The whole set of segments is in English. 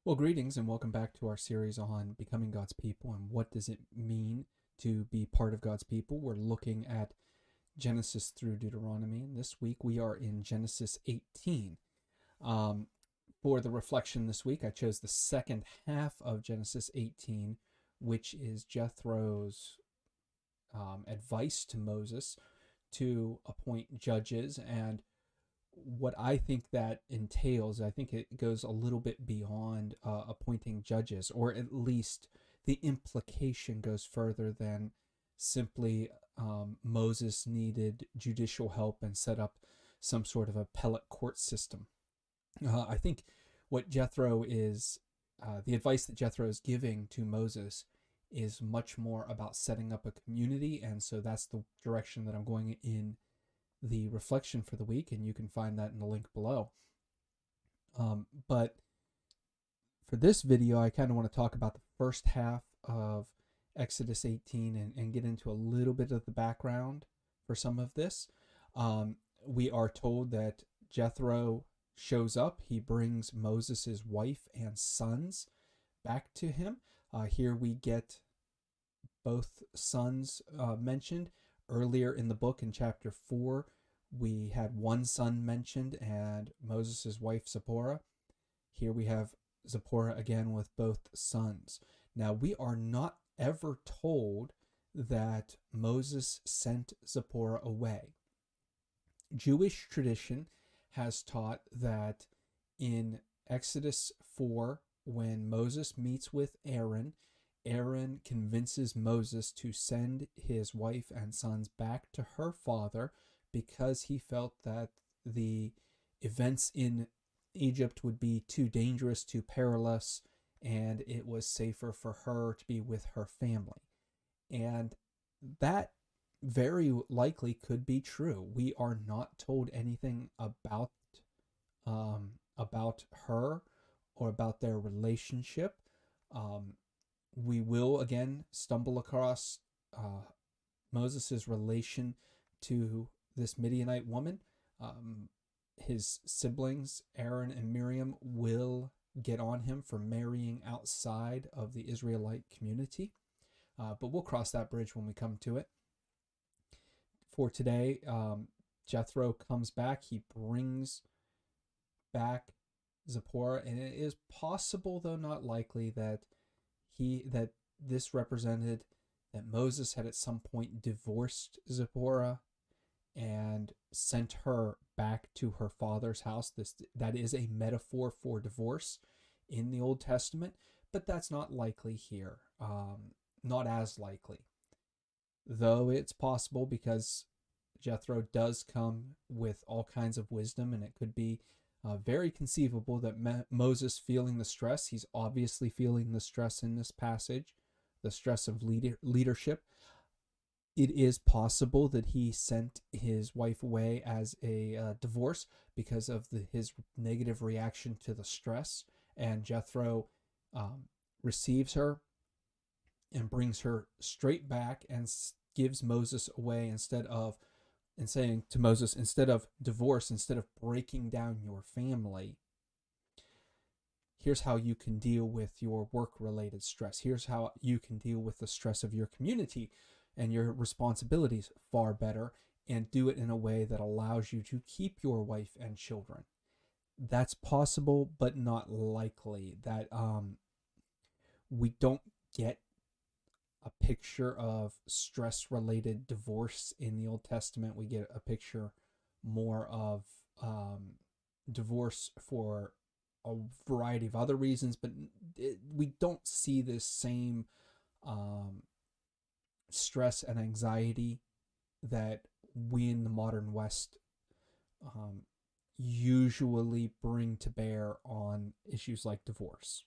Well, greetings and welcome back to our series on becoming God's people and what does it mean to be part of God's people. We're looking at Genesis through Deuteronomy, and this week we are in Genesis 18. Um, for the reflection this week, I chose the second half of Genesis 18, which is Jethro's advice to Moses to appoint judges. And what I think that entails, I think it goes a little bit beyond appointing judges, or at least the implication goes further than simply Moses needed judicial help and set up some sort of appellate court system. I think what Jethro is, the advice that Jethro is giving to Moses is much more about setting up a community. And so that's the direction that I'm going in the reflection for the week, and you can find that in the link below. But for this video, I kind of want to talk about the first half of Exodus 18 and get into a little bit of the background for some of this. We are told that Jethro shows up. He brings Moses' wife and sons back to him. Here we get both sons mentioned. Earlier in the book in chapter 4, we had one son mentioned and Moses' wife Zipporah. Here we have Zipporah again with both sons. Now, we are not ever told that Moses sent Zipporah away. Jewish tradition has taught that in Exodus 4, when Moses meets with Aaron, Aaron convinces Moses to send his wife and sons back to her father because he felt that the events in Egypt would be too dangerous, too perilous, and it was safer for her to be with her family. And that very likely could be true. We are not told anything about her or about their relationship. We will again stumble across Moses' relation to this Midianite woman. His siblings, Aaron and Miriam, will get on him for marrying outside of the Israelite community. But we'll cross that bridge when we come to it. For today, Jethro comes back. He brings back Zipporah, and it is possible, though not likely, that this represented that Moses had at some point divorced Zipporah and sent her back to her father's house. That is a metaphor for divorce in the Old Testament, but that's not likely here. Not as likely, though it's possible, because Jethro does come with all kinds of wisdom, and it could be very conceivable that Moses, feeling the stress, he's obviously feeling the stress in this passage, the stress of leadership. It is possible that he sent his wife away as a divorce because of his negative reaction to the stress, and Jethro receives her and brings her straight back and gives Moses away and saying to Moses, instead of divorce, instead of breaking down your family, here's how you can deal with your work-related stress. Here's how you can deal with the stress of your community and your responsibilities far better, and do it in a way that allows you to keep your wife and children. That's possible, but not likely. That we don't get a picture of stress-related divorce in the Old Testament. We get a picture more of divorce for a variety of other reasons, but we don't see this same stress and anxiety that we in the modern West usually bring to bear on issues like divorce.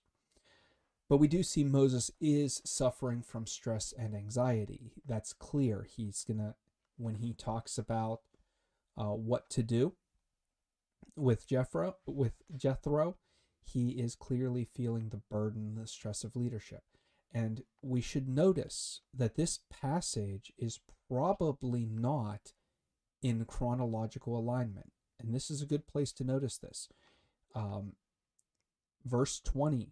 But we do see Moses is suffering from stress and anxiety. That's clear. When he talks about what to do with Jethro, he is clearly feeling the burden, the stress of leadership. And we should notice that this passage is probably not in chronological alignment. And this is a good place to notice this. Verse 20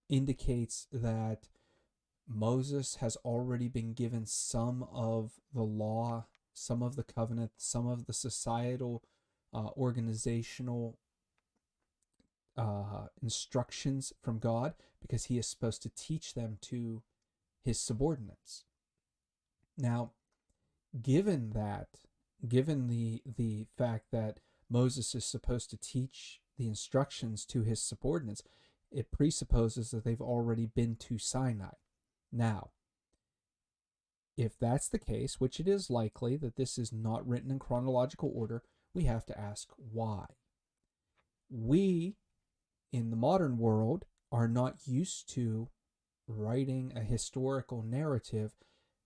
indicates that Moses has already been given some of the law, some of the covenant, some of the societal, organizational instructions from God, because he is supposed to teach them to his subordinates. Now, given that, given the fact that Moses is supposed to teach the instructions to his subordinates, it presupposes that they've already been to Sinai. Now, if that's the case, which it is likely that this is not written in chronological order, we have to ask why. We, in the modern world, are not used to writing a historical narrative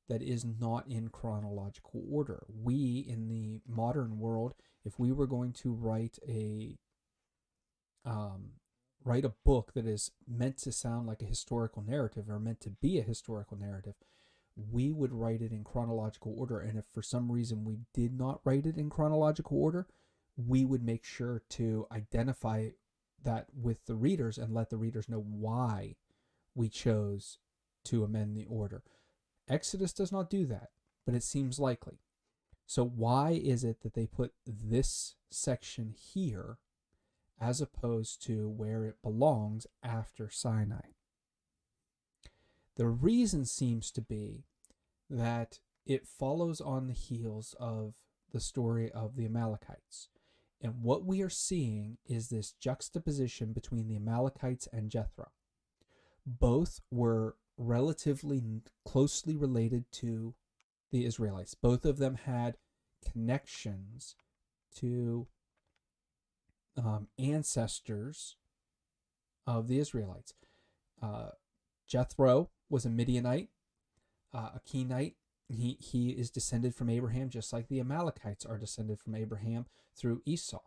that is not in chronological order. We, in the modern world, if we were going to write a book that is meant to sound like a historical narrative, or meant to be a historical narrative, we would write it in chronological order. And if for some reason we did not write it in chronological order, we would make sure to identify that with the readers and let the readers know why we chose to amend the order. Exodus does not do that, but it seems likely. So why is it that they put this section here as opposed to where it belongs after Sinai? The reason seems to be that it follows on the heels of the story of the Amalekites. And what we are seeing is this juxtaposition between the Amalekites and Jethro. Both were relatively closely related to the Israelites. Both of them had connections to ancestors of the Israelites. Jethro was a Midianite, a Kenite. He is descended from Abraham, just like the Amalekites are descended from Abraham through Esau.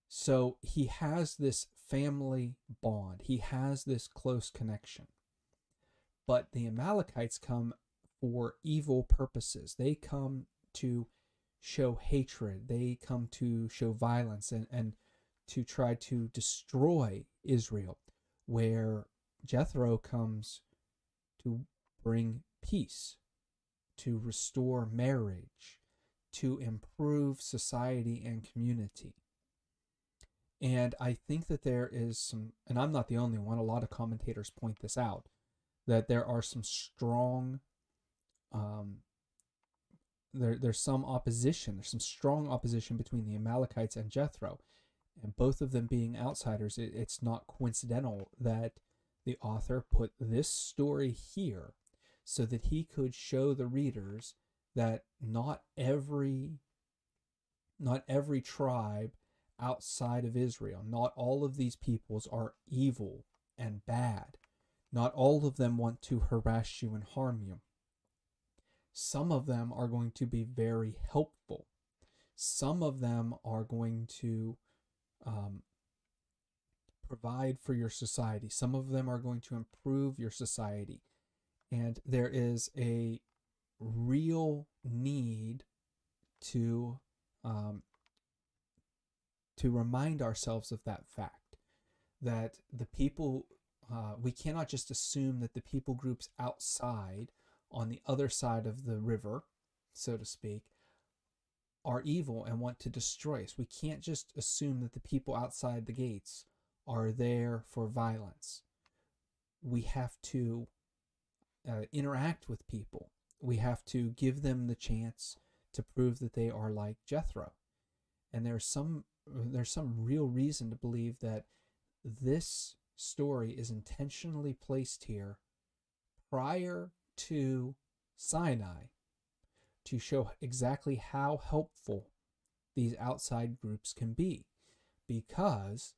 So he has this family bond. He has this close connection. But the Amalekites come for evil purposes. They come to show hatred. They come to show violence and to try to destroy Israel, where Jethro comes to bring peace, to restore marriage, to improve society and community. And I think that there is some, and I'm not the only one, a lot of commentators point this out, that there are some strong, there's some opposition, there's some strong opposition between the Amalekites and Jethro. And both of them being outsiders, it's not coincidental that the author put this story here so that he could show the readers that not every tribe outside of Israel, not all of these peoples are evil and bad. Not all of them want to harass you and harm you. Some of them are going to be very helpful. Some of them are going to provide for your society. Some of them are going to improve your society. And there is a real need to remind ourselves of that fact, that the people, we cannot just assume that the people groups outside, on the other side of the river, so to speak, are evil and want to destroy us. We can't just assume that the people outside the gates are there for violence. We have to interact with people. We have to give them the chance to prove that they are like Jethro. And there's some real reason to believe that this story is intentionally placed here prior to Sinai to show exactly how helpful these outside groups can be, because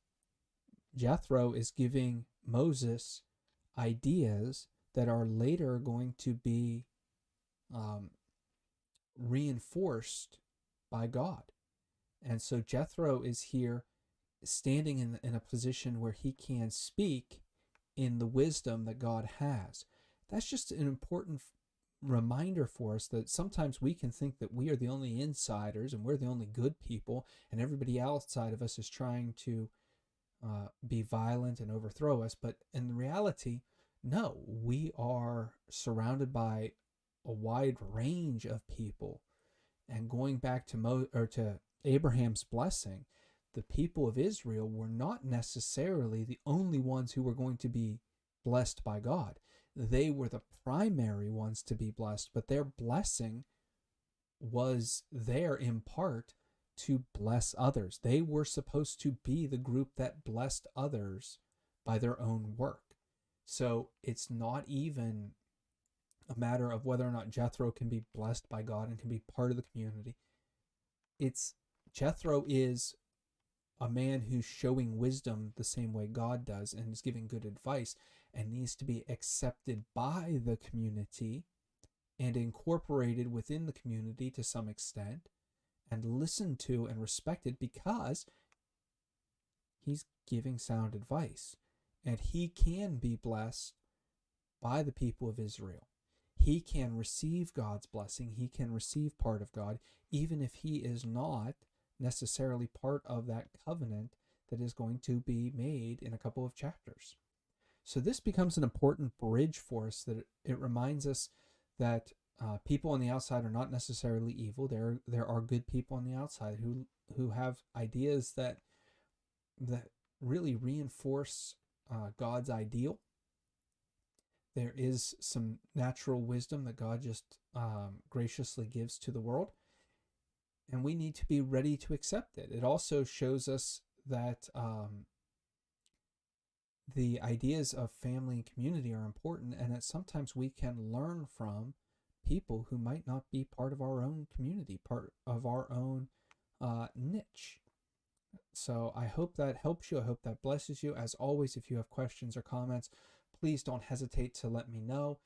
Jethro is giving Moses ideas that are later going to be reinforced by God. And so Jethro is here standing in a position where he can speak in the wisdom that God has. That's just an important reminder for us that sometimes we can think that we are the only insiders and we're the only good people, and everybody outside of us is trying to be violent and overthrow us. But in reality, no, we are surrounded by a wide range of people. And going back to Abraham's blessing, the people of Israel were not necessarily the only ones who were going to be blessed by God. They were the primary ones to be blessed, but their blessing was there in part to bless others. They were supposed to be the group that blessed others by their own work. So it's not even a matter of whether or not Jethro can be blessed by God and can be part of the community. It's Jethro is a man who's showing wisdom the same way God does and is giving good advice and needs to be accepted by the community and incorporated within the community to some extent and listened to and respected because he's giving sound advice and he can be blessed by the people of Israel. He can receive God's blessing. He can receive part of God, even if he is not necessarily part of that covenant that is going to be made in a couple of chapters. So this becomes an important bridge for us, that it reminds us that people on the outside are not necessarily evil. There are good people on the outside who have ideas that really reinforce God's ideal. There is some natural wisdom that God just graciously gives to the world, and we need to be ready to accept it. It also shows us that the ideas of family and community are important, and that sometimes we can learn from people who might not be part of our own community, part of our own niche. So I hope that helps you. I hope that blesses you. As always, if you have questions or comments, please don't hesitate to let me know.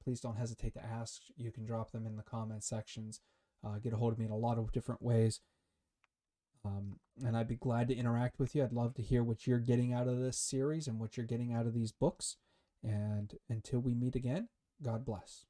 Please don't hesitate to ask. You can drop them in the comment sections. Get a hold of me in a lot of different ways. And I'd be glad to interact with you. I'd love to hear what you're getting out of this series and what you're getting out of these books. And until we meet again, God bless.